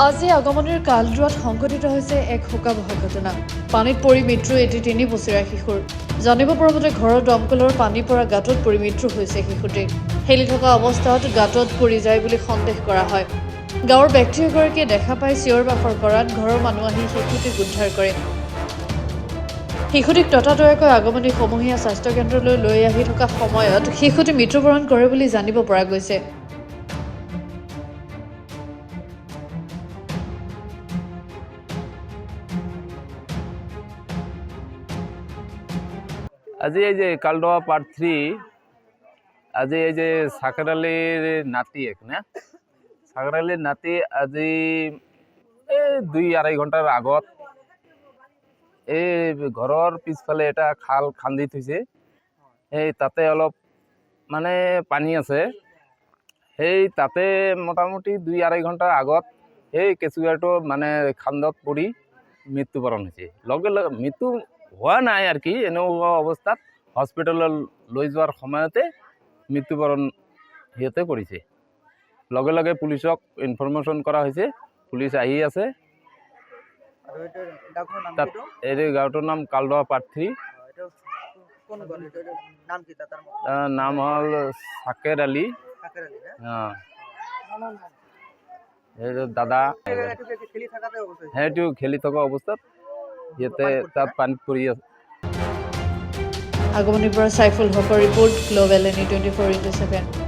আজি আগমনৰ কালড্ৰত সংঘটিত হৈছে এক শোকাবহ ঘটনা। পানীত পৰি মৃত্যু এটি ৩ বছৰীয়া শিশুৰ। জানিব পৰা মতে ঘৰৰ দমকলৰ পানী পৰা গাঁতত পৰি মৃত্যু হৈছে শিশুটিৰ। হেলি থকা অৱস্থাত গাঁতত পৰি যায় বুলি সন্দেহ কৰা হয়। গাঁৱৰ ব্যক্তি এগৰাকীয়ে দেখা পাই চিঞৰ বাখৰ কৰাত ঘৰৰ মানুহ আহি শিশুটিক উদ্ধাৰ কৰে। শিশুটিক ততাতৈয়াকৈ আগমনী সমূহীয়া স্বাস্থ্য কেন্দ্ৰলৈ লৈ আহি থকা সময়ত শিশুটি মৃত্যুবৰণ কৰে বুলি জানিব পৰা গৈছে। আজি এই যে কালডোয়া পার্ট 3 আজি এই যে সাকের আলীর নাতি না সাকের আলীর নাতি আজি এই ২-২.৫ ঘণ্টার আগত এই ঘৰৰ পিছফালে এটা খাল খান্দি থৈছে। এই তাতে অলপ মানে পানী আছে। সেই তাতে মোটামুটি ২-২.৫ ঘণ্টাৰ আগত সেই কেঁচুৱাটো মানে খান্দত পৰি মৃত্যুবৰণ হৈছে। লগে লগে মৃত্যু হোৱা নাই আৰ কি, এনেকুৱা অৱস্থাত হস্পিটেললৈ লৈ যোৱাৰ সময়তে মৃত্যুবৰণ সিহঁতে কৰিছে। লগে লগে পুলিচক ইনফৰমেশ্যন কৰা হৈছে, পুলিচ আহি আছে। তাত এই গাঁওটোৰ নাম কালডোয়া পাৰ্ট 3। নাম হ'ল সাকেৰ আলী। দাদা সেইটো খেলি থকা অৱস্থাত সিহঁতে তাত পানীত পৰি আছে। আগমনীৰ পৰা সাইফুল হকৰ ৰিপৰ্ট, গ্লোবেল NE 24/7।